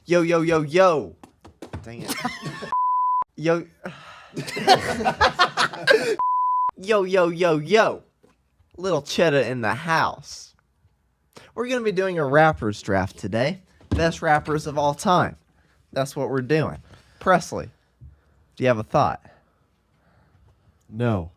Yo, yo, yo, yo. Dang it. Yo. Yo, yo, yo, yo. Little Cheddar in the house. We're going to be doing a rappers draft today. Best rappers of all time. That's what we're doing. Presley, do you have a thought? No.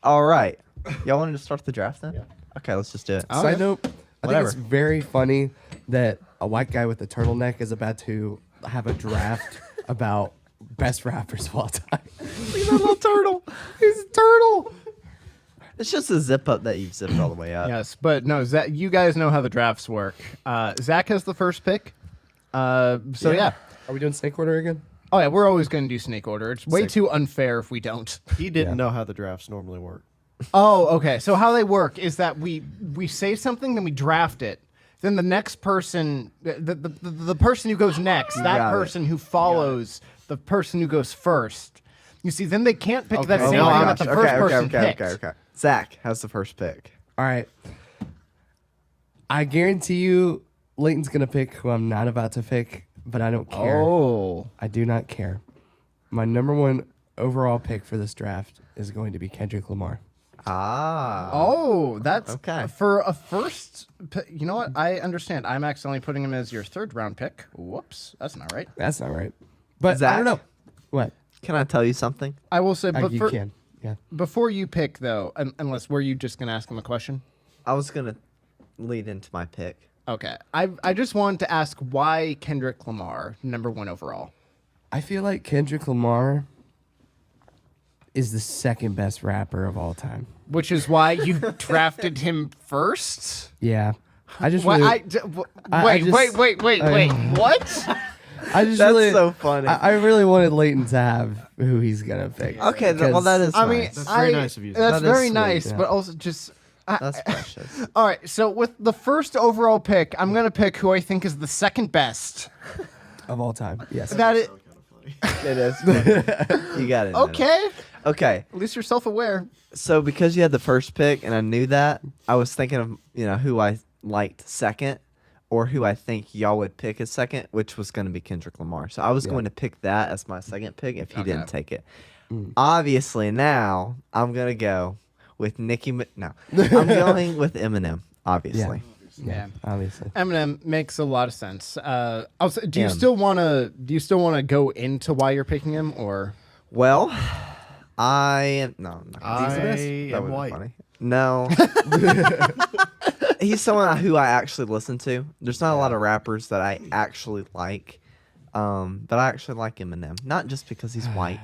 All right. Y'all wanted to start the draft then? Yeah. Okay, let's just do it. Side note, I Whatever. think it's very funny that a white guy with a turtleneck is about to have a draft about best rappers of all time. Look at that little turtle. He's a turtle. It's just a zip up that you've zipped all the way up. Yes, but no, Zach, you guys know how the drafts work. Zach has the first pick. Yeah. Are we doing snake order again? Oh, yeah, we're always going to do snake order. It's way too unfair if we don't. He didn't know how the drafts normally work. Oh, okay. So how they work is that we say something, then we draft it. Then the next person, the person who goes next, that got it. person who follows the person who goes first. You see, then they can't pick that Oh same my one that gosh. the first person picked. Okay. Zach has the first pick. All right. I guarantee you Leighton's going to pick who I'm not about to pick, but I don't care. Oh. I do not care. My number one overall pick for this draft is going to be Kendrick Lamar. Ah. Oh, that's Okay. for a first. You know what? I understand. I'm accidentally putting him as your third round pick. Whoops, that's not right. That's not right. But Zach? I don't know. What? Can I tell you something? I will say, but You can. Yeah. before you pick though, unless were you just gonna ask him a question? I was going to lead into my pick. Okay, I just wanted to ask why Kendrick Lamar number one overall. I feel like Kendrick Lamar is the second best rapper of all time. Which is why you drafted him first. Yeah. I just Wait, really, wait, just- wait. What? I just That's really, so funny. I really wanted Leighton to have who he's gonna pick. Okay, well, that is I nice. mean, That's very nice of you. That's That is very sweet, nice, yeah. but also just. That's precious. All right, so with the first overall pick, I'm gonna pick who I think is the second best. Of all time. Yes. That is It is. You got it. okay. Okay. At least you're self-aware. So because you had the first pick and I knew that, I was thinking of, who I liked second or who I think y'all would pick as second, which was going to be Kendrick Lamar. So I was going to pick that as my second pick if he didn't take it. Obviously now I'm going to go with No. I'm going with Eminem, obviously. Yeah. Obviously. Eminem makes a lot of sense. Also, do you M. still want to go into why you're picking him, or Well, I am no. I'm not gonna do this. I That am would've been white. funny. No. He's someone who I actually listen to. There's not a lot of rappers that I actually like, but I actually like Eminem. Not just because he's white,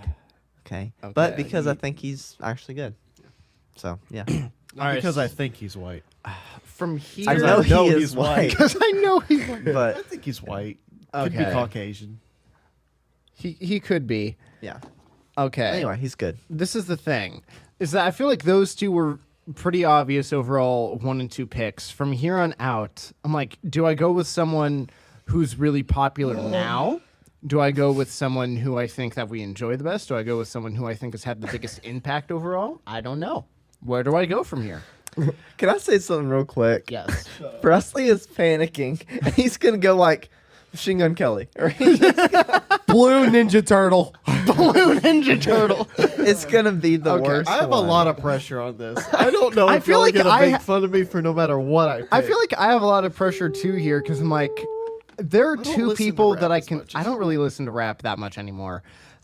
okay, but because I think he's actually good. So yeah, Because I think he's white. from here? I know know he he's is white, because I know he's I but think he's white. Could be Okay. Caucasian. he could be. yeah. Okay. Anyway, he's good. This is the thing, is that I feel like those two were pretty obvious overall 1 and 2 picks. From here on out, I'm like, do I go with someone who's really popular now? Do I go with someone who I think that we enjoy the best? Do I go with someone who I think has had the biggest impact overall? I don't know. Where do I go from here? Can I say something real quick? Yes. Presley is panicking, and he's gonna go like Machine Gun Kelly. Right? Blue Ninja Turtle. Blue Ninja Turtle. It's gonna be the Okay. worst. I have a one. lot of pressure on this. I don't know I if feel y'all like are I gonna ha- make fun of me for no matter what I pick. I feel like I have a lot of pressure too here because I'm like, there are don't two listen to people rap that I as can. much I as don't you really listen to rap that much anymore.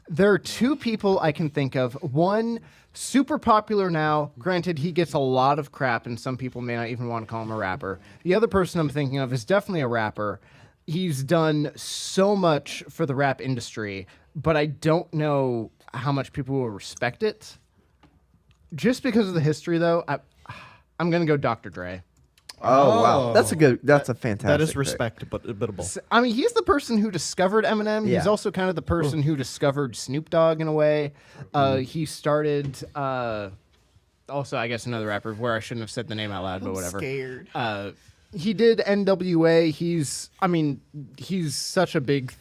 There are two people I can think of. One, super popular now. Granted, he gets a lot of crap, and some people may not even want to call him a rapper. The other person I'm thinking of is definitely a rapper. He's done so much for the rap industry, but I don't know how much people will respect it. Just because of the history, though, I'm gonna go Dr. Dre. Oh wow, that's a fantastic. that is pick. respectable. I mean, he's the person who discovered Eminem. He's Yeah. also kind of the person who discovered Snoop Dogg in a way. He started, also, I guess, another rapper where I shouldn't have said the name out loud, but whatever. Scared. He did NWA. He's such a big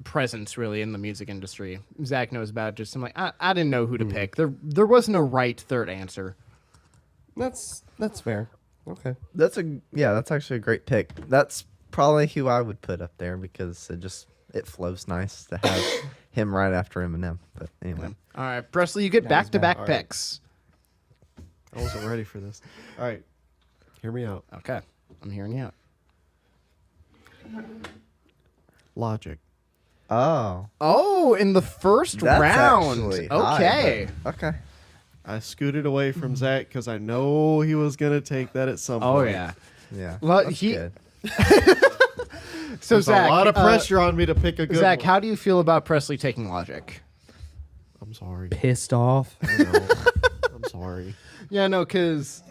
presence, really, in the music industry. Zach knows about it. Just I'm like, I didn't know who to pick. There wasn't a right third answer. That's fair. Okay. That's actually a great pick. That's probably who I would put up there because it flows nice to have him right after Eminem. But anyway, All right, Presley, you get back-to-back All right. picks. I wasn't ready for this. All right, hear me out. Okay, I'm hearing you out. Logic. Oh, in the first that's round. actually high, Okay. but- okay. I scooted away from Zach because I know he was gonna take that at some Oh point. yeah. Yeah. Well, that's he- good. So There's Zach, a lot of pressure on me to pick a good Zach, one. how do you feel about Presley taking Logic? I'm sorry. Pissed off. I know. I'm sorry. Yeah, no, because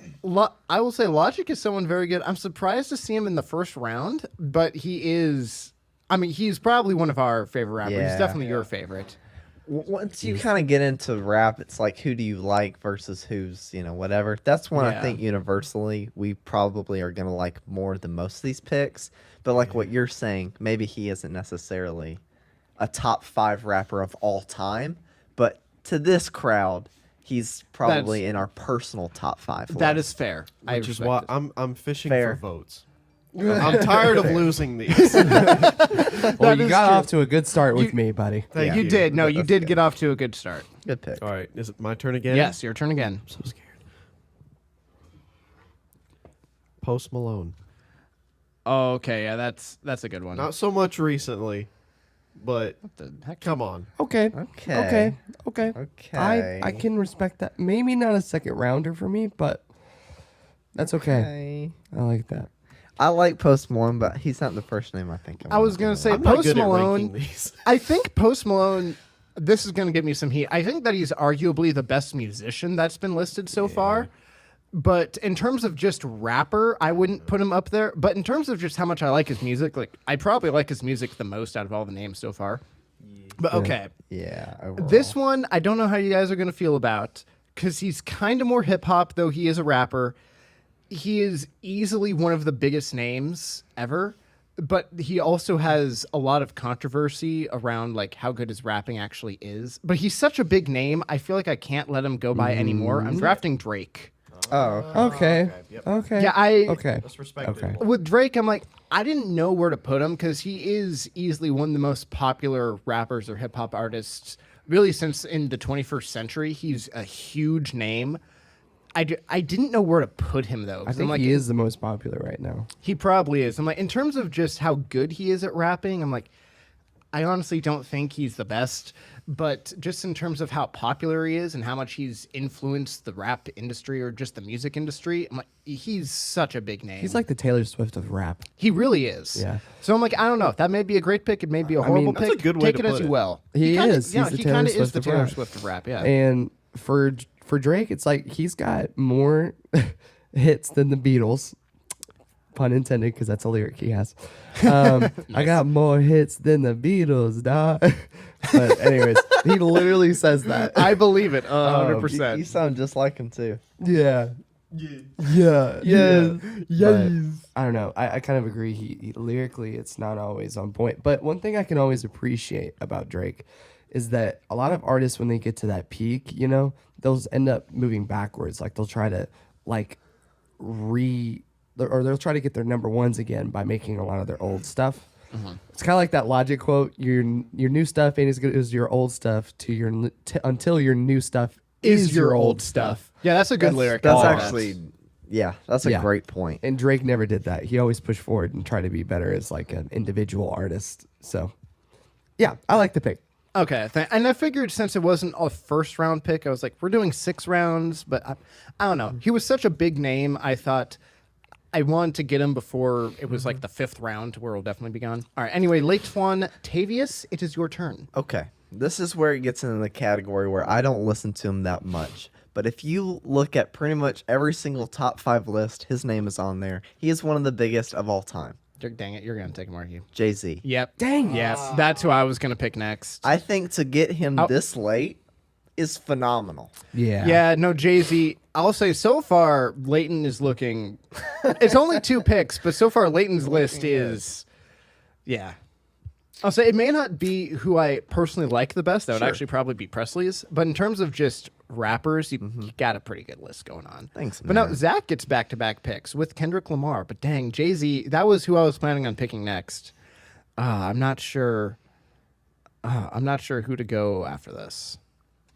I will say Logic is someone very good. I'm surprised to see him in the first round, but he is. I mean, he's probably one of our favorite rappers. He's Yeah. definitely your favorite. Once you kind of get into rap, it's like who do you like versus who's whatever. That's one Yeah. I think universally we probably are gonna like more than most of these picks. But like what you're saying, maybe he isn't necessarily a top 5 rapper of all time, but to this crowd, he's probably in our personal top 5. That list. is fair. Which is why I'm fishing Fair. for votes. I'm tired of losing these. Well, That you is got true. off to a good start with You- me, buddy. Thank You you. did. No, you That's did good. get off to a good start. Good pick. All right, is it my turn again? Yes, your turn again. I'm so scared. Post Malone. Oh, okay, yeah, that's a good one. Not so much recently, but What the heck? come on. Okay. Okay. Okay. Okay. I can respect that. Maybe not a second rounder for me, but that's okay. Okay. I like that. I like Post Malone, but he's not the first name I think of. I was gonna say I'm not Post good at Malone. ranking these. I think Post Malone. This is gonna give me some heat. I think that he's arguably the best musician that's been listed so far. But in terms of just rapper, I wouldn't put him up there. But in terms of just how much I like his music, like I probably like his music the most out of all the names so far. But okay, Yeah. Overall. this one I don't know how you guys are gonna feel about because he's kind of more hip hop, though he is a rapper. He is easily one of the biggest names ever, but he also has a lot of controversy around like how good his rapping actually is. But he's such a big name, I feel like I can't let him go by anymore. I'm drafting Drake. Oh. Okay. Okay. Yeah, I Okay. That's respected. Okay. with Drake, I'm like, I didn't know where to put him because he is easily one of the most popular rappers or hip hop artists, really, since in the 21st century. He's a huge name. I didn't know where to put him though. I 'cause think I'm like, he is the most popular right now. He probably is. I'm like, in terms of just how good he is at rapping, I'm like, I honestly don't think he's the best. But just in terms of how popular he is and how much he's influenced the rap industry or just the music industry, I'm like, he's such a big name. He's like the Taylor Swift of rap. he really is. Yeah. So I'm like, I don't know. That may be a great pick. It may be a horrible mean, that's a pick. good way Take to it as put you it. will. He kinda, is. Yeah, He's the he Taylor kind of is Swift the of Taylor rap. Swift of rap. Yeah. And for Drake, it's like he's got more hits than the Beatles. Pun intended, because that's a lyric he has. I got more hits than the Beatles, dog. But anyways, he literally says that. I believe it You 100%. sound just like him too. Yeah. Yeah. Yes. But I don't know. I kind of agree. He lyrically, it's not always on point. But one thing I can always appreciate about Drake is that a lot of artists, when they get to that peak, they'll end up moving backwards. Like they'll try to they'll try to get their number ones again by making a lot of their old stuff. It's kind of like that Logic quote: "Your new stuff ain't as good as your old stuff until your new stuff is your old stuff." Yeah, that's a good lyric. That's I like that. actually, that's a Yeah. great point. And Drake never did that. He always pushed forward and tried to be better as like an individual artist. So, yeah, I like the pick. Okay, and I figured since it wasn't a first round pick, I was like, we're doing 6 rounds, but I don't know. He was such a big name. I thought I wanted to get him before it was like the 5th round, where it'll definitely be gone. All right. Anyway, Lake Swan, Tavius, it is your turn. Okay, this is where it gets into the category where I don't listen to him that much. But if you look at pretty much every single top 5 list, his name is on there. He is one of the biggest of all time. Dang it, you're gonna take Marky. Jay-Z. Yep. Dang. Yes, that's who I was gonna pick next. I think to get him Oh. this late is phenomenal. Yeah. Yeah, no, Jay-Z. I'll say so far, Leighton is looking. It's only 2 picks, but so far Leighton's list is, yeah. I'll say it may not be who I personally like the best. That would Sure. actually probably be Presley's. But in terms of just rappers, you got a pretty good list going on. Thanks, But now man. Zach gets back-to-back picks with Kendrick Lamar. But dang, Jay-Z, that was who I was planning on picking next. I'm not sure. I'm not sure who to go after this.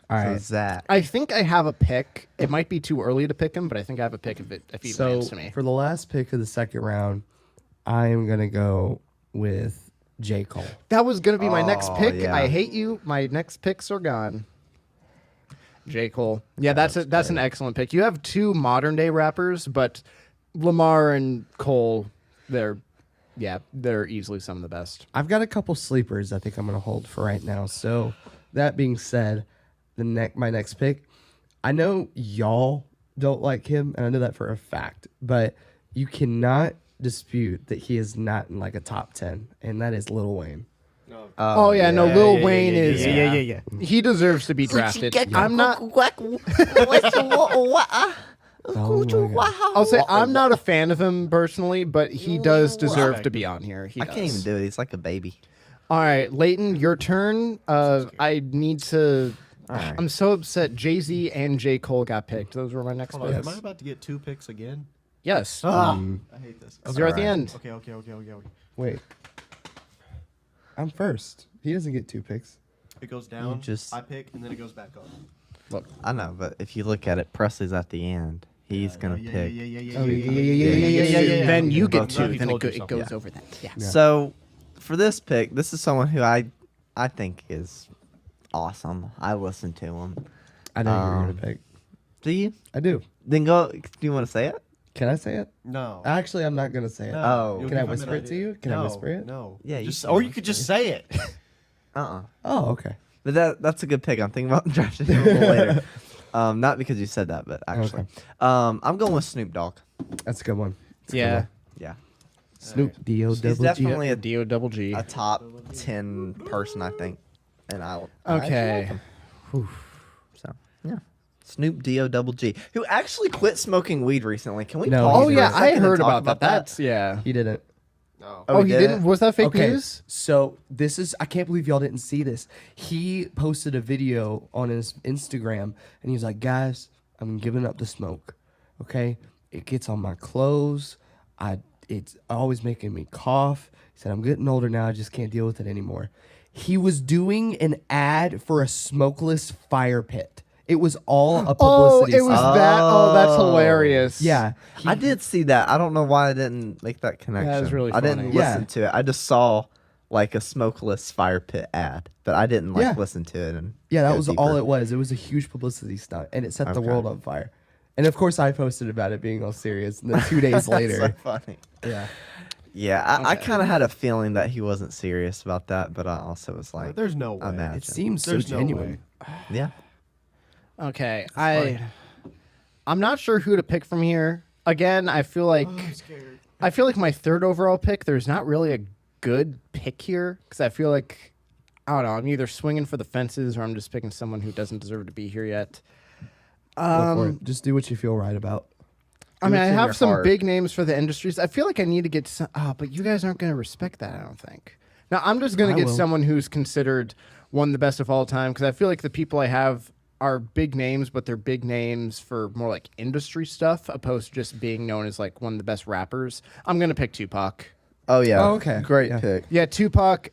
All So right. Zach. I think I have a pick. It might be too early to pick him, but I think I have a pick if he So lands to me. for the last pick of the second round, I am gonna go with J. Cole. That was going to be my next Oh, pick. yeah. I hate you. My next picks are gone. J. Cole. Yeah, that's an excellent pick. You have two modern day rappers, but Lamar and Cole, they're easily some of the best. I've got a couple sleepers I think I'm gonna hold for right now. So that being said, my next pick, I know y'all don't like him, and I know that for a fact, but you cannot dispute that he is not in like a top 10, and that is Lil Wayne. Oh, yeah, no, Lil Wayne is. Yeah. He deserves to be drafted. I'm not. Oh my God. I'll say I'm not a fan of him personally, but he does deserve to be on here. He I does. can't even do it. He's like a baby. All right, Leighton, your turn. I need to. right. I'm so upset. Jay-Z and J. Cole got picked. Those were my next Hold on, picks. am I about to get 2 picks again? Yes. I hate this. You're at the Alright. end. Okay. Wait, I'm first. He doesn't get 2 picks. It goes down. just- I pick, and then it goes back up. Look. I know, but if you look at it, Presley's at the end. He's gonna pick. Then you get Both two. of you Then told it yourself. goes Yeah. over that. Yeah. So, for this pick, this is someone who I think is awesome. I listen to him. I know you're gonna pick. Do you? I do. Then go. Do you want to say it? Can I say it? No. Actually, I'm not gonna say it. No. Oh. You'll Can I give him whisper an it to idea. you? Can I No, whisper it? No. Yeah, you Just, can or you could just say it. Oh, okay. But that's a good pick. I'm thinking about drafting him a little later. Not because you said that, but actually, I'm going with Snoop Dogg. That's a good one. Yeah. Yeah, Snoop D-O he's double G. definitely D-O double G. a top 10 person, I think. And I Okay. So yeah, Snoop D-O-double-G, who actually quit smoking weed recently. Can we? No, pause he Oh for a yeah, I second and heard talk about that. That's yeah. He didn't. No. Oh, he didn't. Was that fake Okay, news? so this is, I can't believe y'all didn't see this. He posted a video on his Instagram and he's like, guys, I'm giving up the smoke. Okay? It gets on my clothes. It's always making me cough. He said, I'm getting older now. I just can't deal with it anymore. He was doing an ad for a smokeless fire pit. It was all a Oh, publicity it was stunt. that. Oh, that's hilarious. Yeah. I did see that. I don't know why I didn't make that connection. really I didn't funny. listen Yeah. to it. I just saw like a smokeless fire pit ad, but I didn't like Yeah. listen to it. And Yeah, that go was deeper. all it was. It was a huge publicity stunt, and it set the Okay. world on fire. And of course, I posted about it being all serious. And then 2 days That's later, so funny. yeah, Yeah, I kind of had a feeling that he wasn't serious about that, but I also was like, There's no way. imagine. it seems so There's no genuine. yeah. Okay. I'm not sure who to pick from here. Again, I feel like my third overall pick. There's not really a good pick here because I feel like I don't know. I'm either swinging for the fences or I'm just picking someone who doesn't deserve to be here yet. Go for it. Just do what you feel right about. I mean, what's I in have your some heart. big names for the industries. I feel like I need to get some. Oh, but you guys aren't going to respect that, I don't think. Now, I'm just going I to get will. someone who's considered one of the best of all time because I feel like the people I have are big names, but they're big names for more like industry stuff opposed to just being known as like one of the best rappers. I'm going to pick Tupac. Oh yeah. Oh, okay. Great Yeah. pick. Yeah, Tupac,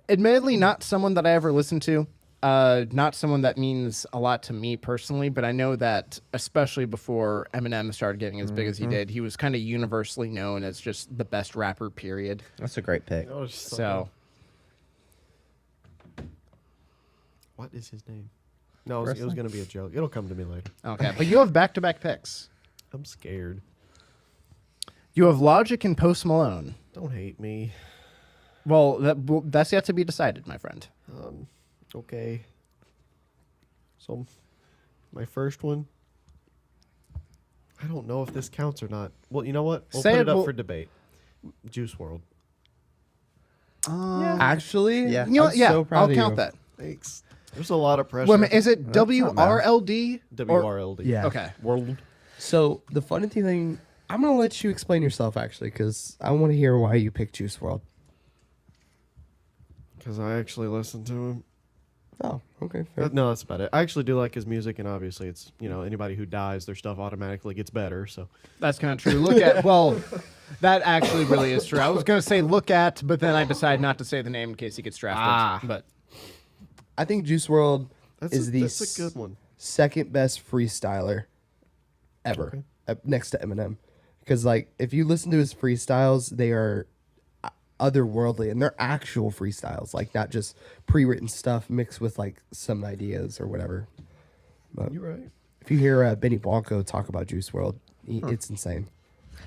admittedly not someone that I ever listened to. Not someone that means a lot to me personally, but I know that especially before Eminem started getting as big as he did, he was kind of universally known as just the best rapper, period. That's a great pick. Oh, it's so So, what is his name? No, it was going to be a joke. It'll come to me later. okay. But you have back-to-back picks. I'm scared. You have Logic and Post Malone. Don't hate me. Well, that's yet to be decided, my friend. Okay. So, my first one. I don't know if this counts or not. Well, you know what? We'll Say put it, it up we'll- for debate. Juice World. Actually, Yeah. You know what? I'm Yeah, so proud I'll of count you. that. Thanks. There's a lot of pressure. Wait a minute, is it not bad. WRLD? WRLD. Yeah. Okay. World. So the funny thing, I'm gonna let you explain yourself actually, because I want to hear why you picked Juice World. Because I actually listened to him. Oh, okay. Okay, fair. No, that's about it. I actually do like his music, and obviously, it's anybody who dies, their stuff automatically gets better. So That's kind of true. That actually really is true. I was going to say look at, but then I decided not to say the name in case he gets drafted. But I think Juice World is that's a good one. second best freestyler ever, next to Eminem. Because like, if you listen to his freestyles, they are otherworldly, and they're actual freestyles, like not just pre-written stuff mixed with like some ideas or whatever. But You're right. if you hear Benny Blanco talk about Juice World, it's insane.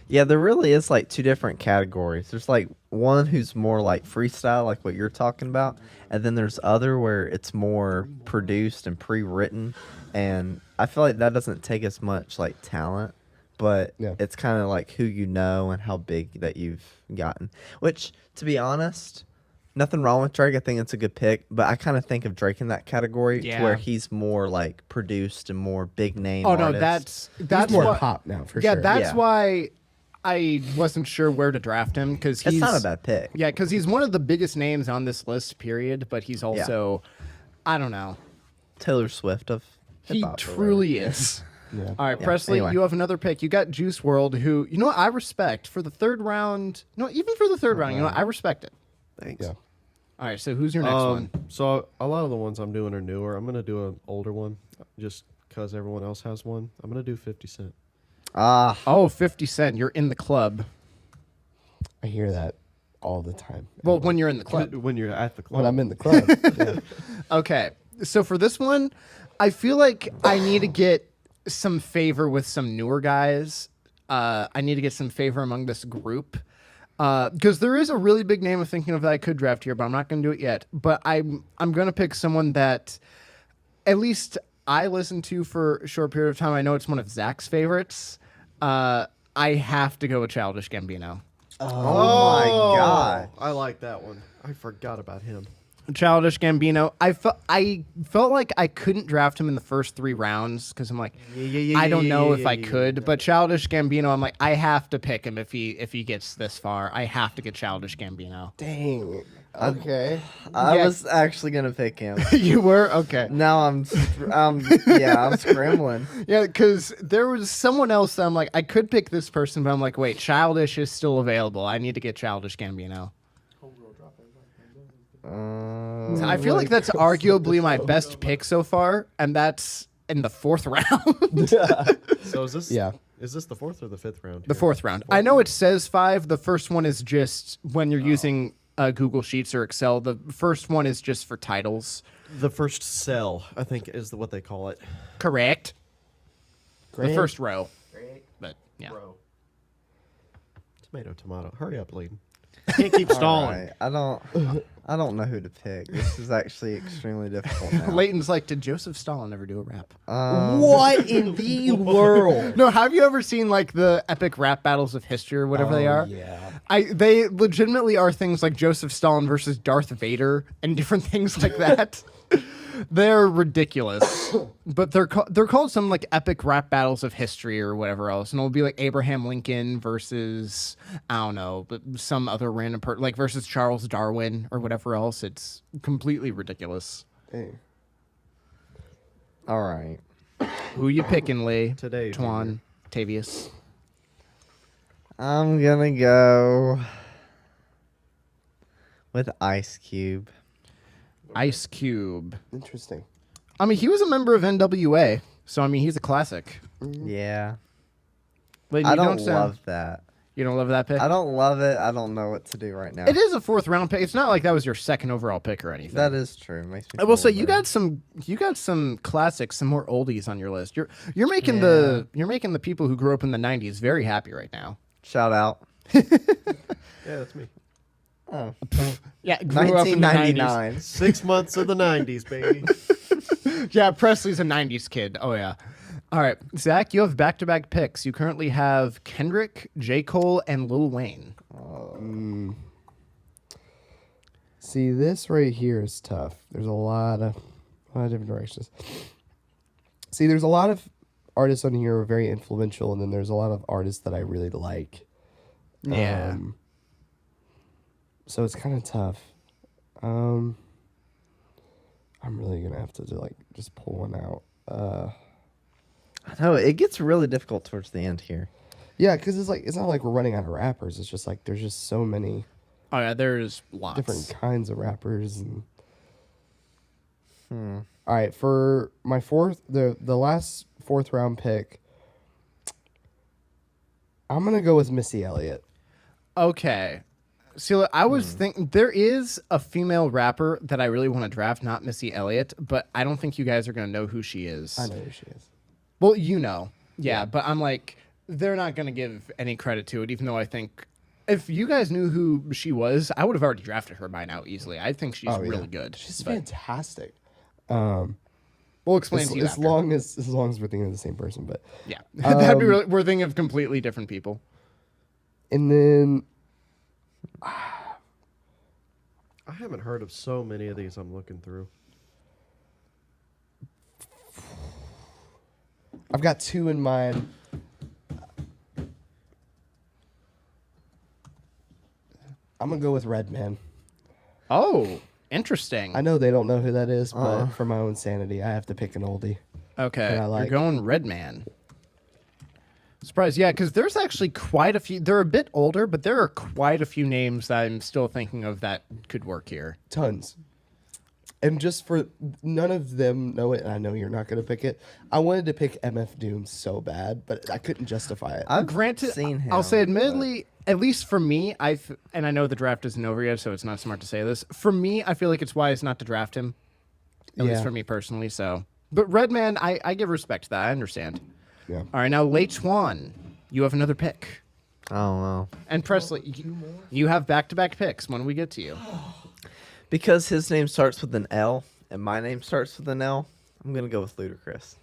Yeah, there really is like two different categories. There's like one who's more like freestyle, like what you're talking about, and then there's other where it's more produced and pre-written, and I feel like that doesn't take as much like talent, but Yeah. it's kind of like who you know and how big that you've gotten. Which, to be honest, nothing wrong with Drake. I think it's a good pick, but I kind of think of Drake in that category to Yeah. where he's more like produced and more big name. oh no, artist. that's He's more why, pop now for yeah, sure. that's Yeah. why I wasn't sure where to draft him because he's It's not a bad pick. Yeah, because he's one of the biggest names on this list. Period. But he's also, I don't know. Taylor Swift of He hip-hop or truly is. Yeah. All right, Presley, anyway. you have another pick. You got Juice World, who what I respect for the third round. No, even for the third round, what, I respect it. Thanks. Yeah. All right, so who's your next one? So a lot of the ones I'm doing are newer. I'm gonna do an older one, just because everyone else has one. I'm gonna do 50 Cent. Ah, Oh, 50 Cent. You're in the club. I hear that all the time. Well, when you're in the club. When you're at the club. When I'm in the club. Yeah. Okay, so for this one, I feel like I need to get some favor with some newer guys. I need to get some favor among this group. Because there is a really big name I'm thinking of that I could draft here, but I'm not going to do it yet. But I'm going to pick someone that at least I listened to for a short period of time. I know it's one of Zach's favorites. I have to go with Childish Gambino. oh my God. I like that one. I forgot about him. Childish Gambino. I felt like I couldn't draft him in the first 3 rounds because I'm like, I don't know if I could. But Childish Gambino, I'm like, I have to pick him if he gets this far. I have to get Childish Gambino. Dang. Okay. I Yeah. was actually gonna pick him. You were okay. Now I'm scrambling. Yeah, because there was someone else that I'm like, I could pick this person, but I'm like, wait, Childish is still available. I need to get Childish Gambino. I feel like that's arguably my best pick so far, and that's in the 4th round. So is this? Yeah. Is this the 4th or the 5th round? The 4th round. I know it says 5. The first one is just when you're using Google Sheets or Excel. The first one is just for titles. The first cell, I think, is what they call it. Correct. Great. The first row. But yeah. Tomato. Hurry up, Layden. Can't keep stalling. Alright, I don't know who to pick. This is actually extremely difficult now. Leighton's like, did Joseph Stalin ever do a rap? What in the world? No, have you ever seen like the epic rap battles of history or whatever they are? Yeah. They legitimately are things like Joseph Stalin versus Darth Vader and different things like that. They're ridiculous, but they're called some like epic rap battles of history or whatever else, and it'll be like Abraham Lincoln versus I don't know, but some other random person like versus Charles Darwin or whatever else. It's completely ridiculous. Dang. All right. Who you picking, Lee? Today, Twan, Tavius. I'm gonna go with Ice Cube. Ice Cube. Interesting. I mean, he was a member of NWA, so I mean, he's a classic. Yeah. Layden, I you don't sound- love that. You don't love that pick? I don't love it. I don't know what to do right now. It is a 4th round pick. It's not like that was your 2nd overall pick or anything. That is true. It makes me I will feel say you better. got some classics, some more oldies on your list. You're making the people who grew up in the 90s very happy right now. Shout out. Yeah, that's me. Oh. Yeah, grew up in the 90s. 1999. 6 months of the 90s, baby. Yeah, Presley's a 90s kid. Oh yeah. All right, Zach, you have back-to-back picks. You currently have Kendrick, J. Cole, and Lil Wayne. See, this right here is tough. There's a lot of different directions. See, there's a lot of artists on here who are very influential, and then there's a lot of artists that I really like. Yeah. So it's kind of tough. I'm really gonna have to just pull one out. I know it gets really difficult towards the end here. Yeah, because it's not like we're running out of rappers. It's just like there's just so many Oh yeah, there's lots. different kinds of rappers. And all right, for my the last fourth round pick, I'm gonna go with Missy Elliott. Okay. See, I was thinking there is a female rapper that I really want to draft, not Missy Elliott, but I don't think you guys are going to know who she is. I know who she is. Well, you know. Yeah, but I'm like, they're not going to give any credit to it, even though I think if you guys knew who she was, I would have already drafted her by now easily. I think she's really good. She's but fantastic. We'll explain to you as after. long as we're thinking of the same person, but Yeah. That'd be really, we're thinking of completely different people. and then I haven't heard of so many of these I'm looking through. I've got two in mind. I'm gonna go with Redman. Oh, interesting. I know they don't know who that is, but for my own sanity, I have to pick an oldie. Okay, that I like. you're going Redman. Surprise, yeah, because there's actually quite a few. They're a bit older, but there are quite a few names that I'm still thinking of that could work here. Tons. And just for none of them know it, and I know you're not gonna pick it. I wanted to pick MF Doom so bad, but I couldn't justify it. I've Granted, seen him. I'll say admittedly, at least for me, and I know the draft isn't over yet, so it's not smart to say this. For me, I feel like it's wise not to draft him. At least Yeah. for me personally. So, but Redman, I give respect to that. I understand. Yeah. All right, now Late Swan, you have another pick. Oh no. And Presley, you have back-to-back picks when we get to you. Because his name starts with an L and my name starts with an L, I'm gonna go with Ludacris.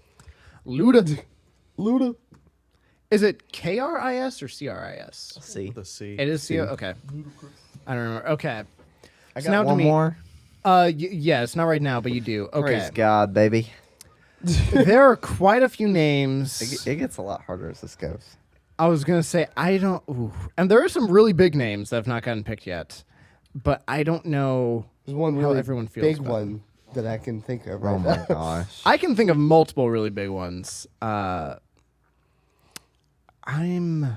Luda. Is it KRIS or CRIS? See. The C. It is CR. Okay. I don't remember. Okay. I So got now to one me. more. Yes, not right now, but you do. Okay. Praise God, baby. There are quite a few names. It gets a lot harder as this goes. I was gonna say I don't. Ooh. And there are some really big names that have not gotten picked yet, but I don't know. There's one How really everyone feels big about one that I can think of Oh right my now. gosh. I can think of multiple really big ones. I'm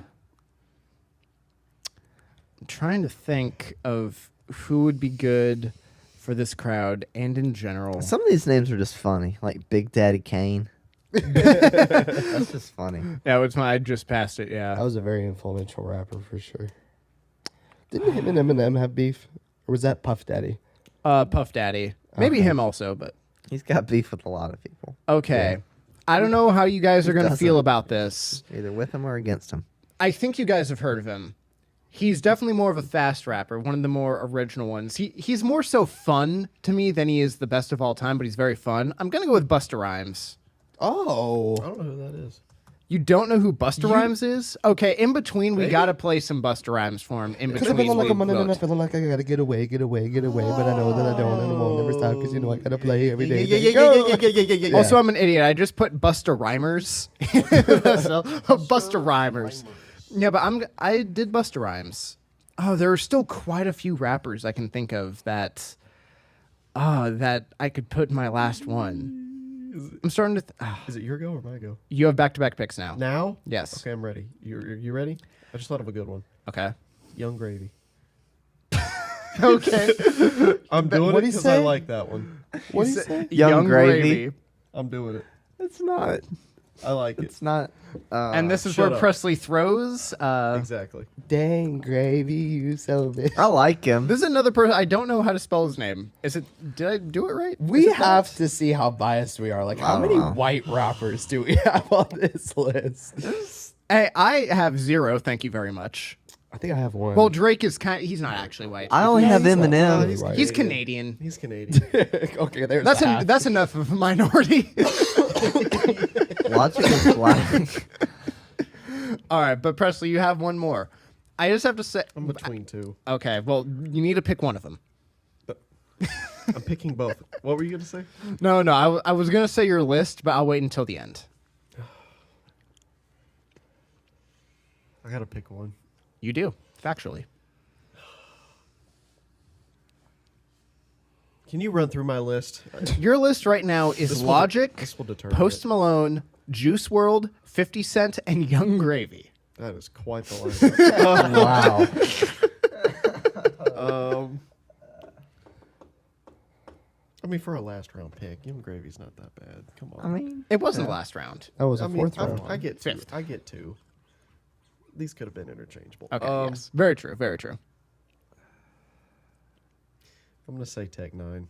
trying to think of who would be good for this crowd and in general. Some of these names are just funny, like Big Daddy Kane. That's just funny. Yeah, it's my. I just passed it. That Yeah. was a very influential rapper for sure. Didn't him and Eminem have beef? Or was that Puff Daddy? Puff Daddy. Maybe Okay. him also, but He's got beef with a lot of people, okay. I don't know how you guys are Who going to feel doesn't? about this. either with him or against him. I think you guys have heard of him. He's definitely more of a fast rapper, one of the more original ones. He's more so fun to me than he is the best of all time, but he's very fun. I'm going to go with Busta Rhymes. Oh. I don't know who that is. You don't know who Busta Rhymes is? Okay, in between, we Maybe. got to play some Busta Rhymes for him. In Cause between, I'm feeling like we I'm running and I'm vote. feeling like I gotta get away, but I know that I don't and I won't never stop because you know I gotta play every day. yeah. Also, I'm an idiot. I just put Busta Rhymers. So, Busta Rhymers. Yeah, but I did Busta Rhymes. Oh, there are still quite a few rappers I can think of that I could put in my last one. I'm starting to. Is it your go or my go? You have back-to-back picks now. Now? Yes. Okay, I'm ready. You ready? I just thought of a good one. Okay. Young Gravy. Okay. I'm doing what'd it he because say? I like that one. What do you say? Young Gravy. I'm doing it. It's not. I like it. It's not. And this is shut where up. Presley throws. Exactly. Dang gravy, you so big. I like him. This is another person. I don't know how to spell his name. Is it? Did I do it right? We Is it have that? to see how biased we are. Like, how I don't many know. white rappers do we have on this list? Hey, I have 0. Thank you very much. I think I have one. Well, Drake is he's not actually white. I only have he's not Eminem. really white. He's Canadian. He's Canadian. okay, there's That's half. that's enough of a minority. Logic is black. All right, but Presley, you have one more. I just have to say. I'm between two. Okay, well, you need to pick one of them. I'm picking both. What were you going to say? No, I was gonna say your list, but I'll wait until the end. I got to pick one. You do factually. Can you run through my list? Your list right now is This will- Logic, this will determine Post it. Malone, Juice World, 50 Cent, and Young Gravy. That is quite the list. Wow. I mean, for a last round pick, Young Gravy's not that bad. Come on. I mean, It wasn't the last round. That was a I mean, fourth round. I get two. Fifth. I get two. These could have been interchangeable. Okay, yes. Very true, very true. I'm gonna say Tech Nine.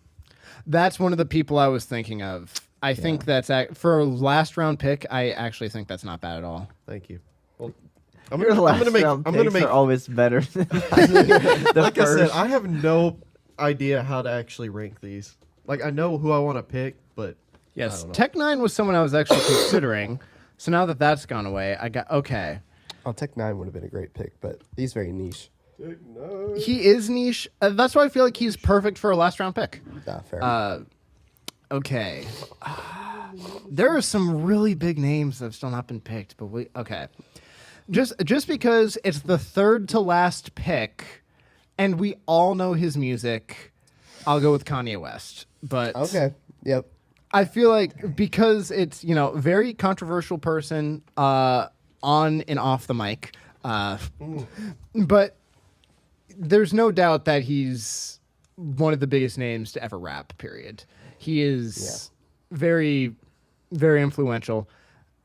That's one of the people I was thinking of. I think that's for a last round pick. I actually think that's not bad at all. Thank you. Well, I'm your gonna, last I'm gonna make. round I'm gonna picks make. are always better than the Like I said, first. I have no idea how to actually rank these. Like I know who I want to pick, but Yes, don't know. Tech Nine was someone I was actually considering. So now that that's gone away, I got okay. Oh, Tech 9 would have been a great pick, but he's very niche. He is niche. That's why I feel like he's perfect for a last round pick. Nah, fair. Okay. There are some really big names that have still not been picked, but okay. Just because it's the third to last pick and we all know his music, I'll go with Kanye West. But Okay. Yep. I feel like because it's, very controversial person on and off the mic. But there's no doubt that he's one of the biggest names to ever rap, period. He is very, very influential.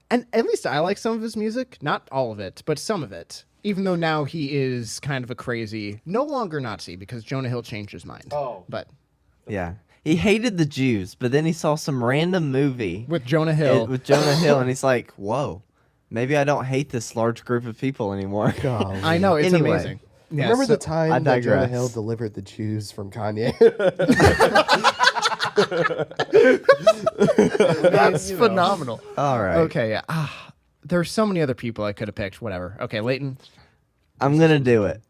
And at least I like some of his music. Not all of it, but some of it. Even though now he is kind of a crazy, no longer Nazi because Jonah Hill changed his mind. Oh. But Yeah. He hated the Jews, but then he saw some random movie with Jonah Hill. with Jonah Hill, and he's like, whoa, maybe I don't hate this large group of people anymore. Golly. I know, it's Anyway. amazing. Yeah, Remember so- the time I that Jonah digress. Hill delivered the Jews from Kanye? That's phenomenal. All right. Okay, yeah. There's so many other people I could have picked. Whatever. Okay, Leighton, I'm going to do it.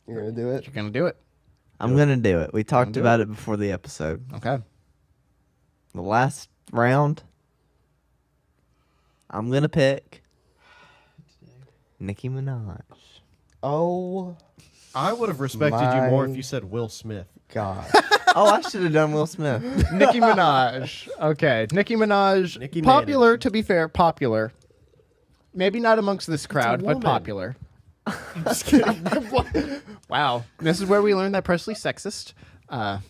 You're going to do it? you're going to do it. I'm going to do it. We talked do about it before the episode. Okay. The last round, I'm going to pick Nicki Minaj. Oh, I would have respected you more My- if you said Will Smith. God. Oh, I should have done Will Smith. Nicki Minaj. Okay, Nicki Minaj. Nicki Popular, to be fair, popular. Maybe not amongst this crowd, but woman. popular. Just kidding. Wow, this is where we learned that Presley's sexist. I'm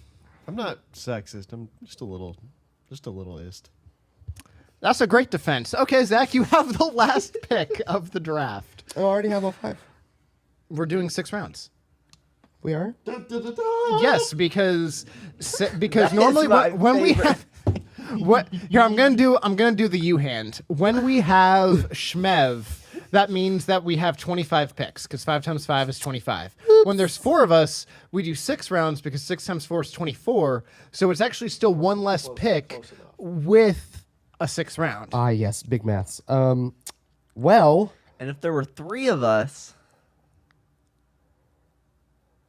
not sexist. I'm just a little ist. That's a great defense. Okay, Zach, you have the last pick of the draft. Oh, I already have all 5. We're doing 6 rounds. We are? Yes, because That normally is my when we favorite. have what here I'm gonna do the U hand. When we have Shmev, that means that we have 25 picks because 5 times 5 is 25. When there's 4 of us, we do 6 rounds because 6 times 4 is 24. So it's actually still one less pick with a 6th round. Ah, yes, big maths. Well, And if there were 3 of us,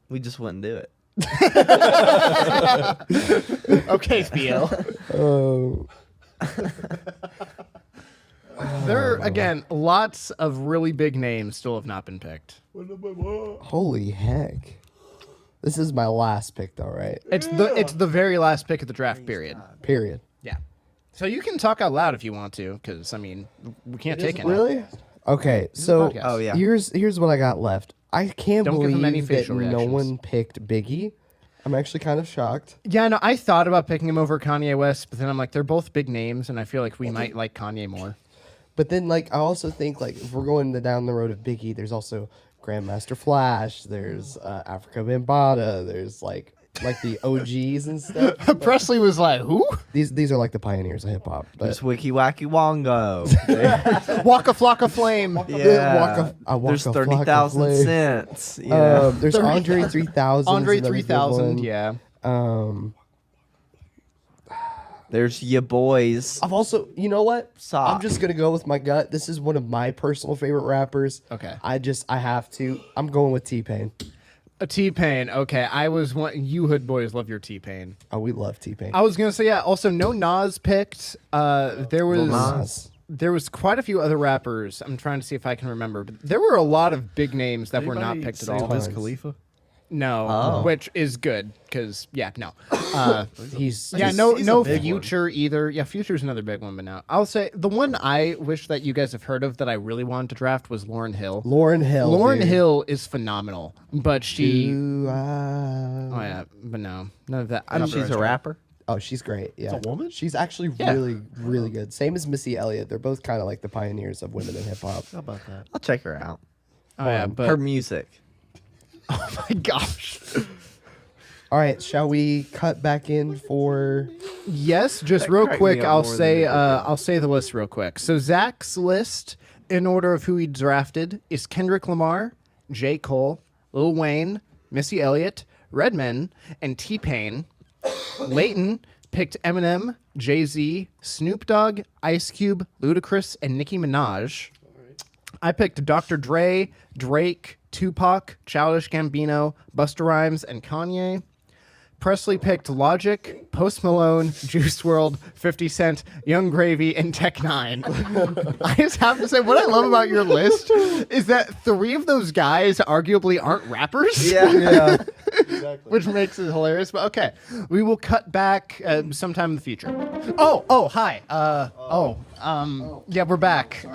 we just wouldn't do it. Okay, Theo. There are, again, lots of really big names still have not been picked. holy heck. This is my last pick, though, right? It's the very last pick of the draft period. Period. Yeah. So you can talk out loud if you want to, because I mean, we can't take it. Really? Okay, so podcast. Oh, yeah. here's what I got left. I can't Don't give him any believe that facial no reactions. one picked Biggie. I'm actually kind of shocked. Yeah, no, I thought about picking him over Kanye West, but then I'm like, they're both big names, and I feel like we might like Kanye more. But then, like, I also think, like, if we're going down the road of Biggie, there's also Grandmaster Flash, there's Africa Bambaataa, there's, like the OGs and stuff. Presley was like, who? These are, like, the pioneers of hip-hop. But Just Wiki Wacky Wongo. Waka Flocka Flame. Yeah. Walk There's a flock of 30,000 flame. cents. You know? There's Andre 3000. Andre 3000, yeah. There's your boys. I've also, you know what? Sock. I'm just gonna go with my gut. This is one of my personal favorite rappers. Okay. I have to. I'm going with T-Pain. A T-Pain. Okay, I was one. You hood boys love your T-Pain. Oh, we love T-Pain. I was gonna say, yeah. Also, no Nas picked. There was Nas. there was quite a few other rappers. I'm trying to see if I can remember, but there were a lot of big names that were not Anybody picked at say all. Wiz Tons. Khalifa? No, Oh. which is good because no. He's Yeah, just- no, he's a no big one. Future either. Yeah, Future's another big one, but no. I'll say the one I wish that you guys have heard of that I really wanted to draft was Lauryn Hill. Lauryn Hill. Lauryn dude. Hill is phenomenal, but she. Do I- Oh yeah, but no, none of that. I don't She's a rapper. Oh, she's great. Yeah, a woman? She's actually Yeah. really, really good. Same as Missy Elliott. They're both kind of like the pioneers of women in hip hop. How about that? I'll check her out. Oh yeah, but Her music. oh my gosh. All right, shall we cut back in for? Yes, just That real cracked me quick, up I'll more than say it did. I'll say the list real quick. So Zach's list in order of who he drafted is Kendrick Lamar, J. Cole, Lil Wayne, Missy Elliott, Redman, and T-Pain. Leighton picked Eminem, Jay-Z, Snoop Dogg, Ice Cube, Ludacris, and Nicki Minaj. I picked Dr. Dre, Drake, Tupac, Childish Gambino, Busta Rhymes, and Kanye. Presley picked Logic, Post Malone, Juice WRLD, 50 Cent, Young Gravy, and Tech Nine. I just have to say, what I love about your list is that 3 of those guys arguably aren't rappers. Yeah. Which makes it hilarious. But okay, we will cut back sometime in the future. Oh, hi. Yeah, we're back.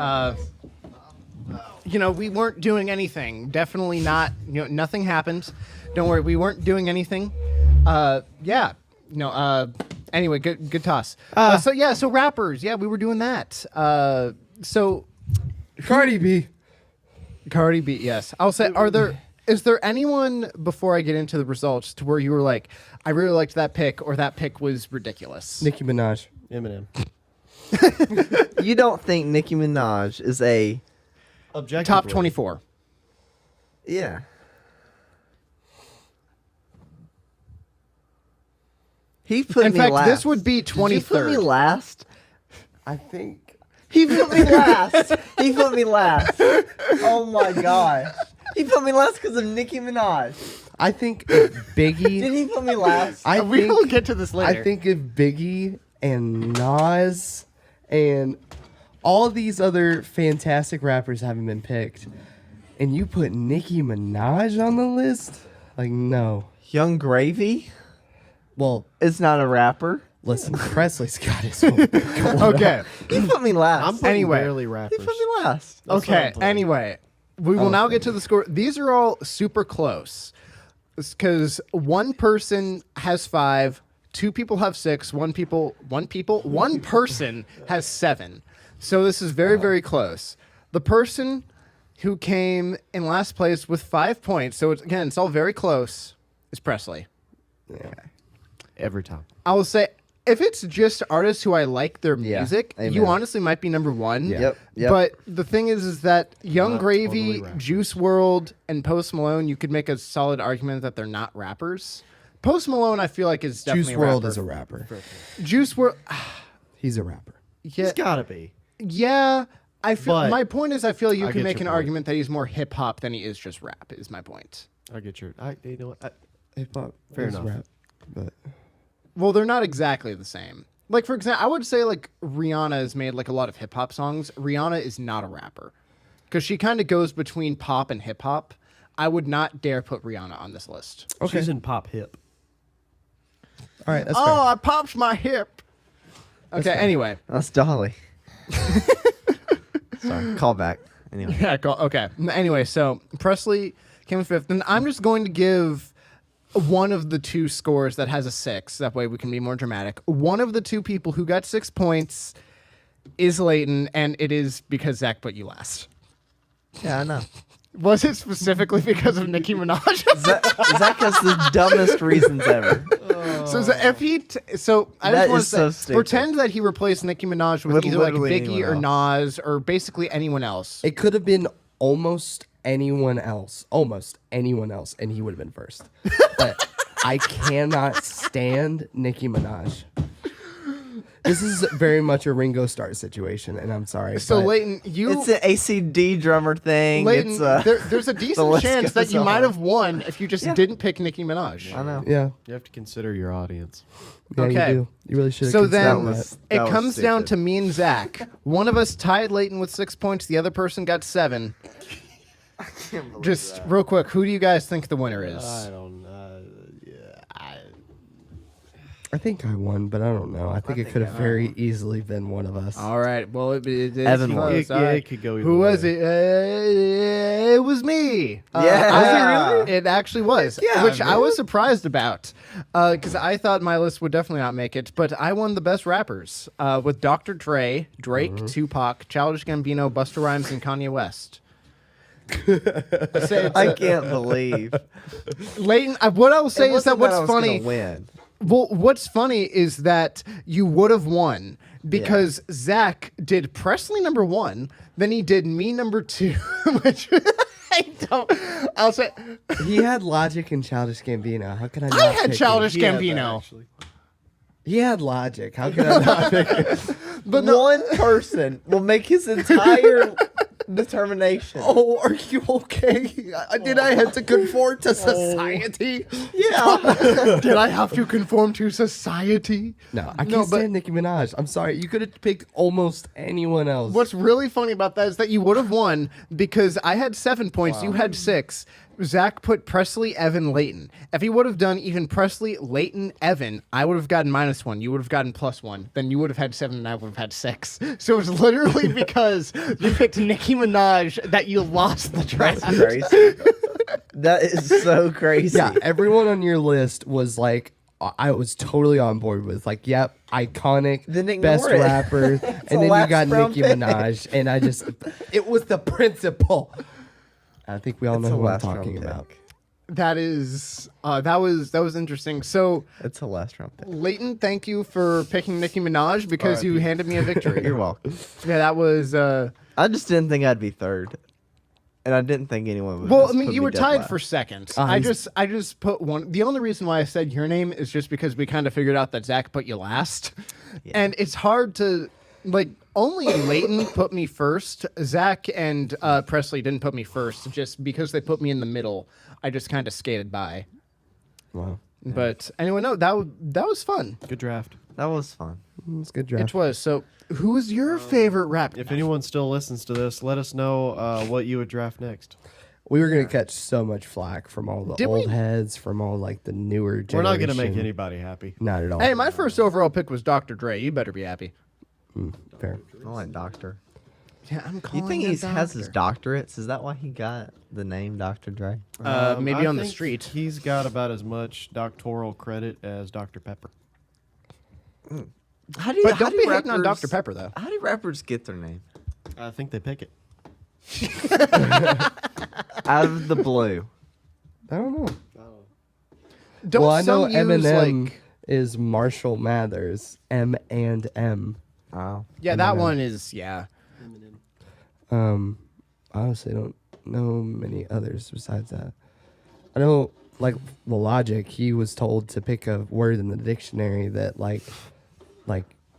We weren't doing anything. Definitely not. Nothing happened. Don't worry, we weren't doing anything. Yeah. No. Anyway, good toss. So rappers. Yeah, we were doing that. So Cardi B. Cardi B. Yes, I'll say. Is there anyone before I get into the results to where you were like, I really liked that pick, or that pick was ridiculous? Nicki Minaj. Eminem. You don't think Nicki Minaj is a Objectively. Top 24. yeah? He put In me fact, last. this would be Did you put me 23rd. last? I think. He put me last. He put me last. Oh my gosh. He put me last because of Nicki Minaj. I think if Biggie. Did he put me last? I We think. will get to this later. I think if Biggie and Nas and all these other fantastic rappers haven't been picked, and you put Nicki Minaj on the list, like no. Young Gravy Well, is not a rapper. listen, Presley's got his own. Okay. He put me last. I'm putting Anyway. barely He rappers. put me last. That's what Okay. I'm putting. Anyway, we will now get to the score. These are all super close because one person has 5, 2 people have 6, one person has 7. So this is very, very close. The person who came in last place with 5 points, so it's all very close, is Presley. Every time. I will say, if it's just artists who I like their Yeah, music, you amen. honestly might be number 1. Yeah. Yep. But the thing is that Young Not Gravy, totally rappers. Juice WRLD, and Post Malone, you could make a solid argument that they're not rappers. Post Malone, I feel like is definitely Juice a WRLD rapper. is a rapper. Juice WRLD, He's a rapper. yeah, He's gotta be. yeah. I feel. But- My point is, I feel you I can get make your an point. argument that he's more hip hop than he is just rap. Is my point. I get your. You know what? Hip hop. Fair is enough. Rap, but Well, they're not exactly the same. Like, for example, I would say like Rihanna has made like a lot of hip hop songs. Rihanna is not a rapper because she kind of goes between pop and hip hop. I would not dare put Rihanna on this list. okay. She's in pop hip. All right. That's Oh, fair. I popped my hip. Okay, anyway. That's Dolly. Sorry. Call back. Anyway. Yeah, okay. Anyway, so Presley came in 5th, and I'm just going to give one of the 2 scores that has a 6. That way we can be more dramatic. One of the 2 people who got 6 points is Leighton, and it is because Zach put you last. Yeah, I know. Was it specifically because of Nicki Minaj? Zach has the dumbest reasons ever. So if he, I That just want is to so say, stupid. pretend that he replaced Nicki Minaj with With either like literally Biggie or anyone Nas or basically anyone else. It could have been almost anyone else, and he would have been first. But I cannot stand Nicki Minaj. This is very much a Ringo Starr situation, and I'm sorry. So but Leighton, you It's an ACD drummer thing. Leighton, It's there's a decent list chance that goes you might on. have won if you just didn't pick Nicki Minaj. I know. yeah, You have to consider your audience. yeah, Okay. you do. You really should. So have then That was- it that was comes down stupid. to me and Zach. One of us tied Leighton with 6 points. The other person got 7. Can't believe Just that. real quick, who do you guys think the winner is? I don't. I think I won, but I don't know. I think it think could have I very easily been one of us. All right. Well, it is Evan won. close. Yeah, All right. it could go either Who was way. it? It was me. Yeah. It actually was, Yeah, which I man. was surprised about because I thought my list would definitely not make it. But I won the best rappers with Dr. Dre, Drake, Tupac, Childish Gambino, Busta Rhymes, and Kanye West. I can't believe. Leighton, what I will say It is that wasn't what's I was gonna funny. Win. Well, what's funny is that you would have won because Zach did Presley number 1, then he did me number 2, which I don't. I'll say He had Logic and Childish Gambino. How could I not I had pick him? Childish He had that, Gambino, actually. He had Logic. How could I not pick him? but no, One person will make his entire determination. Oh, are you okay? Did I have to conform to society? Yeah. did I have to conform to society? No, I can't No, but- stand Nicki Minaj. I'm sorry. You could have picked almost anyone else. What's really funny about that is that you would have won because I had 7 points, you had 6. Zach put Presley, Evan, Leighton. If he would have done even Presley, Leighton, Evan, I would have gotten -1. You would have gotten +1. Then you would have had 7, and I would have had 6. So it was literally because you picked Nicki Minaj that you lost the draft. That's crazy. That is so crazy. Yeah, everyone on your list was like, I was totally on board with. Like, yep, iconic, Then ignore best it. rapper. And the then you last got round Nicki pick. Minaj. And I just, it was the principle. I think we all It's know a who I'm last round talking pick. about. That is, that was interesting. So It's a last round pick. Leighton, thank you for picking Nicki Minaj because you handed me a victory. You're welcome. Yeah, that was. I just didn't think I'd be third, and I didn't think anyone would. Well, just I mean, put you me were dead tied last. for second. He's- I just put one. The only reason why I said your name is just because we kind of figured out that Zach put you last, and it's hard to like. Only Leighton put me first. Zach and Presley didn't put me first, just because they put me in the middle. I just kind of skated by. Wow. But anyway, no, that was fun. Good draft. That was fun. It's a good draft. It was. So, who is your favorite rap? If anyone still listens to this, let us know what you would draft next. We were going to catch so much flack from all the Did old we? heads, from all like the newer generation. We're not going to make anybody happy. Not at all. Hey, my first overall pick was Dr. Dre. You better be happy. Fair. I like doctor. Yeah, I'm calling. You think him he has his doctor. doctorates? Is that why he got the name Dr. Dre? Maybe I on the think street. He's got about as much doctoral credit as Dr. Pepper. How do you? But how don't do be hating on rappers- Dr. Pepper though. How do rappers get their name? I think they pick it. Out of the blue. I don't know. Don't well, I know some use, Eminem like- is Marshall Mathers, M&M. Oh. Yeah, that one is I honestly don't know many others besides that. I know, like, well, Logic, he was told to pick a word in the dictionary that, like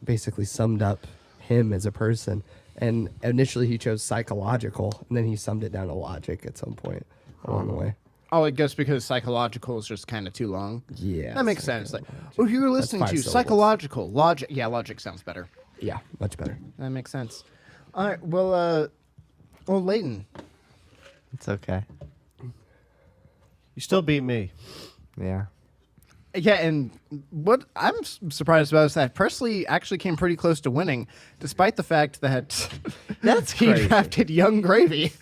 basically summed up him as a person. And initially he chose psychological, and then he summed it down to logic at some point along the way. Oh, I guess because psychological is just kind of too long. Yeah. That makes sense. Like, what you were listening 5 to, syllables. psychological, logic. Yeah, logic sounds better. Yeah, much better. That makes sense. All right, well, Leighton. It's okay. You still beat me. Yeah. Yeah, and what I'm surprised about is that Presley actually came pretty close to winning, despite the fact that That's he crazy. drafted Young Gravy.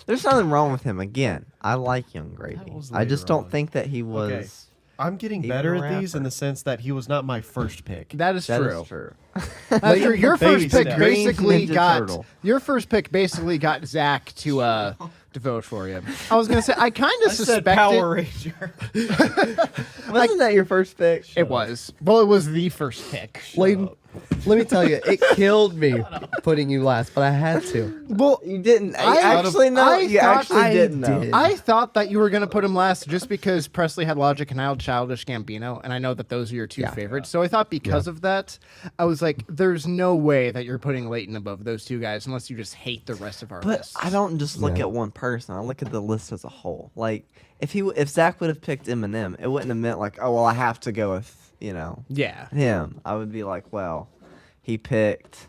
There's nothing wrong with him. Again, I like Young Gravy. was I just later don't on. think that he was. Okay. I'm getting Even better a at these in rapper. the sense that he was not my first pick. That is That true. is true. That's true. Your Baby first pick steps. basically Green Ninja got Turtle. Zach to vote for you. I was gonna say I kind of suspected Ranger. Wasn't that your first pick? it was. Well, it was the first pick. Layden, let me tell you, it killed me putting you last, but I had to. Well, You didn't. I- actually no. I You thought actually I didn't know. did. I thought that you were gonna put him last just because Presley had Logic and I had Childish Gambino, and I know that those are your two Yeah. favorites. So I thought because of that, I was like, "There's no way that you're putting Leighton above those two guys unless you just hate the rest of our But list." I don't just look Yeah. at one person. I look at the list as a whole. Like if Zach would have picked Eminem, it wouldn't have meant like, oh well, I have to go with Yeah. him. I would be like, well, he picked,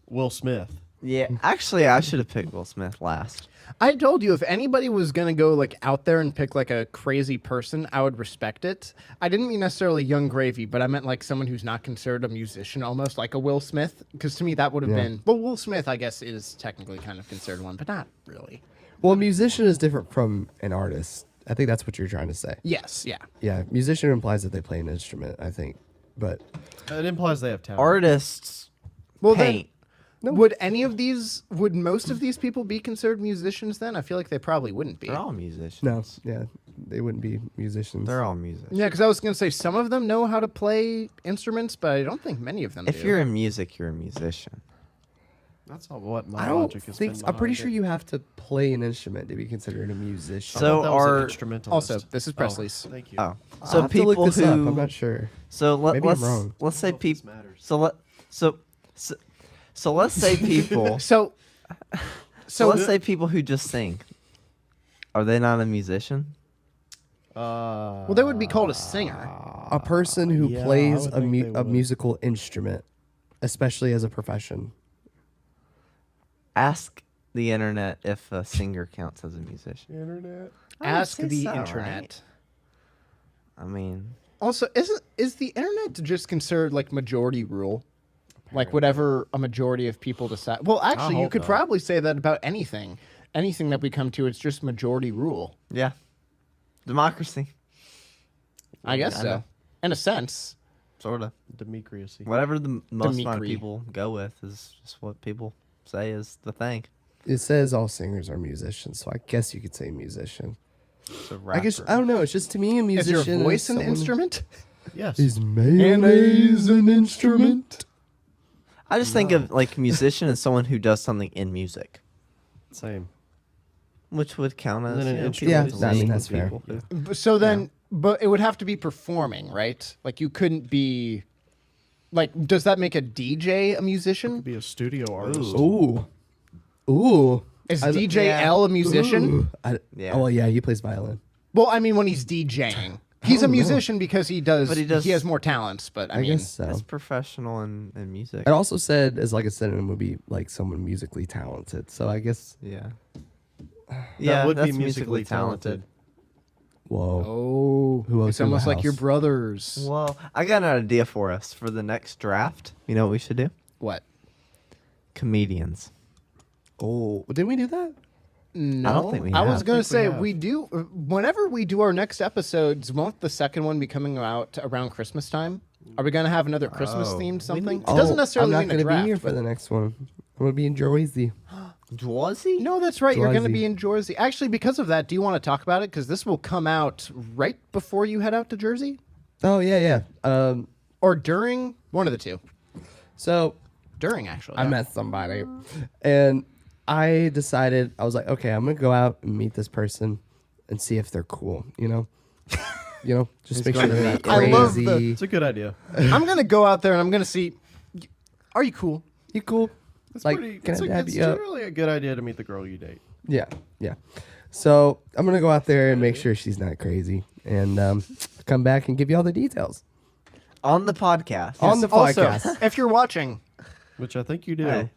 Will Smith. Yeah, actually, I should have picked Will Smith last. I told you if anybody was gonna go like out there and pick like a crazy person, I would respect it. I didn't mean necessarily Young Gravy, but I meant like someone who's not considered a musician, almost like a Will Smith. Because to me, that would have been well, Will Smith, I guess, is technically kind of considered one, but not really. Well, a musician is different from an artist. I think that's what you're trying to say. Yes, yeah. Yeah, musician implies that they play an instrument, I think. But It implies they have talent. Artists Well, paint. Would most of these people be considered musicians then? I feel like they probably wouldn't be. They're all musicians. no, yeah, they wouldn't be musicians. They're all musicians. Yeah, because I was going to say some of them know how to play instruments, but I don't think many of them If do. you're in music, you're a musician. That's not what my I don't logic has think. been. I'm pretty behind sure it. you have to play an instrument to be considered a musician. I thought So that was an are- instrumentalist. Also, this is Oh, Presley's. thank you. Oh, I'll so have to look people this who up. I'm not sure. so Maybe I'm let's wrong. let's say I don't know if this people. matters. So let's say people. So So let's say people who just sing. Are they not a musician? well, they would be called a singer. A person who yeah, I plays would a, think they a would. musical instrument, especially as a profession. Ask the internet if a singer counts as a musician. Internet. I would Ask say the so, internet. right? I mean, Also, is the internet just considered like majority rule? Like whatever a majority of people decide. Well, actually, you hope could not. probably say that about anything. Anything that we come to, it's just majority rule. yeah, democracy, I guess I so. know. In a sense. sort of. Democracy. Whatever the most amount of Demicry. people go with is just what people say is the thing. It says all singers are musicians, so I guess you could say musician. It's a I guess rapper. I don't know. It's just to me a Is musician. your voice an someone- instrument? Yes. Is mayonnaise an instrument? I just think of like musician as someone who does something in music, Same. which would count as And then an you know, instrument people Yeah, I mean, sing that's fair. people. Yeah. So then, but it would have to be performing, right? Like you couldn't be. Like, does that make a DJ a musician? Be a studio artist. Ooh, ooh. Is I- DJ yeah. L a musician? Ooh. Yeah. Oh well, yeah, he plays violin. Well, I mean, when he's DJing, he's a musician because he does. But he does- He has more talents, but I, I mean, guess so. That's professional in music. It also said as like a synonym would be like someone musically talented. So I guess Yeah. That Yeah, would be that's musically talented. whoa. oh, Who else it's in the almost like your house? brothers. Well, I got an idea for us for the next draft. You know what we should do? What? Comedians. Oh, didn't we do that? No, think we I have. was gonna I think we say have. we do. Whenever we do our next episodes, won't the second one be coming out around Christmas time? Are we gonna have another Christmas Oh, themed we something? need It doesn't Oh, necessarily I'm not mean a gonna draft. be here for but- the next one. I'm gonna be in Jersey. Dwazi? No, that's right. You're going to Jersey. be in Jersey. Actually, because of that, do you want to talk about it? Because this will come out right before you head out to Jersey, Oh yeah, yeah. or during one of the two. So During, actually. I met somebody, and I decided I was like, okay, I'm gonna go out and meet this person and see if they're cool. You know, just make sure going to they're meet not I love crazy. the- It's a good idea. I'm going to go out there and I'm going to see. Are you cool? You cool? It's Like, pretty. can It's, I dab it's you up? generally a good idea to meet the girl you date. Yeah, yeah. So I'm gonna go out there and make sure she's not crazy, and come back and give you all the details On the podcast. on the Also, podcast. if you're watching, Which I think you do. Hey.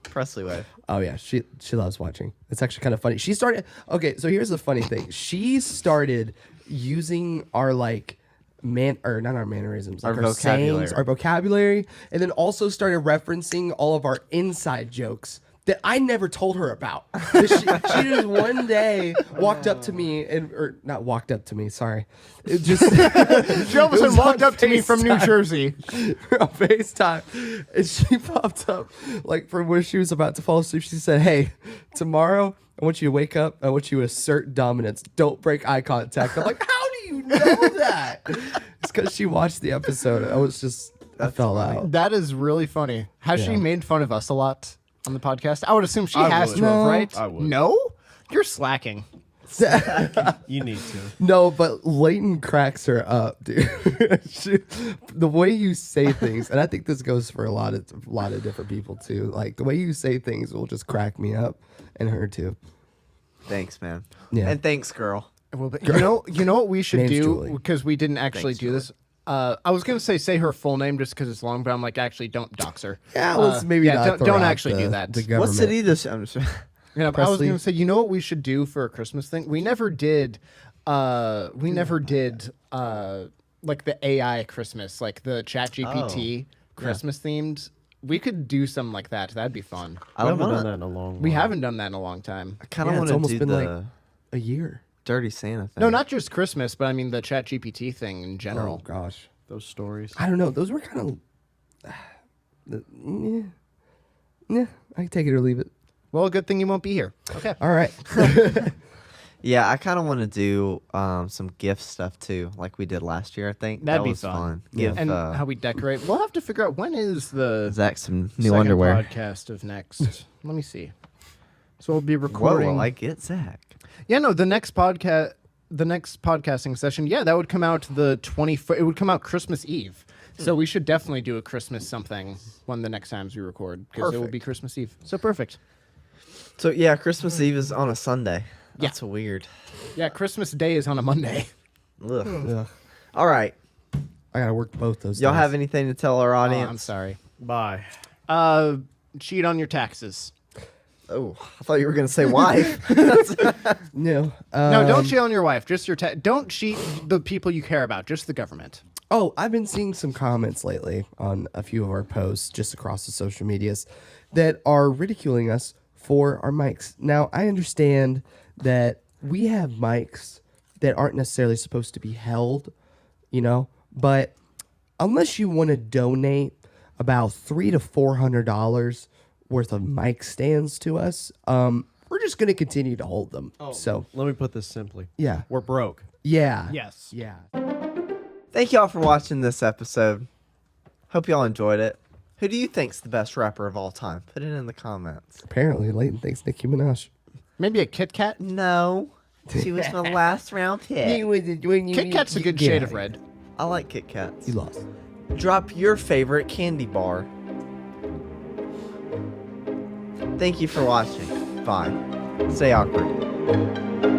Presley wave. Oh yeah, she loves watching. It's actually kind of funny. She started. Okay, so here's the funny thing. She started using our like not our mannerisms, like Our our sayings, vocabulary. our vocabulary, and then also started referencing all of our inside jokes that I never told her about. she just one day walked up to me or not walked up to me. Sorry, it just Jefferson was walked on up to me from New FaceTime. Jersey. on FaceTime, and she popped up like from where she was about to fall asleep. She said, "Hey, tomorrow I want you to wake up. I want you to assert dominance. Don't break eye contact." I'm like, "How do you know that?" It's because she watched the episode. I fell out. That is really funny. Has she Yeah. made fun of us a lot on the podcast? I would assume she I has would. to have, No. right? I would. No? You're slacking. You need to. No, but Leighton cracks her up, dude. The way you say things, and I think this goes for a lot of different people too. Like the way you say things will just crack me up, and her too. Thanks, man. Yeah. And thanks, girl. Well, but you know what we should Name's do Julie. because we didn't actually Thanks, do this. I was gonna say her full name just because it's long, but I'm like, actually, don't dox her. Yeah, let's maybe yeah, not don't, throw don't out actually do that. The What government. city does I'm just You know, I was Presley? gonna say, you know what we should do for a Christmas thing? We never did. Like the AI Christmas, like the ChatGPT Christmas themed. We could do something like that. That'd be fun. I haven't done that in a long We while. haven't done that in a long time. I kind Yeah, of it's want almost to do been the like a year. Dirty Santa thing. No, not just Christmas, but I mean the ChatGPT thing in Oh general. gosh, Those stories. I don't know. Those were kind of. Yeah, I can take it or leave it. Well, good thing you won't be here. Okay. All right. Yeah, I kind of want to do some gift stuff too, like we did last year. I think That'd that be was fun. Give And how we decorate. We'll have to figure out when is the Zach some new second underwear. podcast of next. Let me see. So we'll be Whoa, recording. I get Zach. Yeah, no, the next podcasting session, yeah, that would come out the 24th. It would come out Christmas Eve. So we should definitely do a Christmas something when the next times we record because it will be Christmas Eve. So perfect. So yeah, Christmas Eve is on a Sunday. That's weird. Yeah, Christmas Day is on a Monday. Ugh. Ugh, All right, I gotta work both those. y'all days. have anything to tell our Oh, audience? I'm sorry. Bye. Cheat on your taxes. Oh, I thought you were gonna say wife. No. No, don't cheat on your wife. Just your don't cheat the people you care about. Just the government. Oh, I've been seeing some comments lately on a few of our posts just across the social medias that are ridiculing us for our mics. Now, I understand that we have mics that aren't necessarily supposed to be held, you know, but unless you want to donate about $300 to $400 worth of mic stands to us, we're just going to continue to hold them. So, Let me put this simply. yeah. We're broke. Yeah. Yes. Yeah. Thank y'all for watching this episode. Hope y'all enjoyed it. Who do you think's the best rapper of all time? Put it in the comments. Apparently, Leighton thinks Nicki Minaj. Maybe a Kit Kat. No, she was my last round pick. Kit Kat's a good shade of red. I like Kit Kats. You lost. Drop your favorite candy bar. Thank you for watching. Bye. Stay awkward.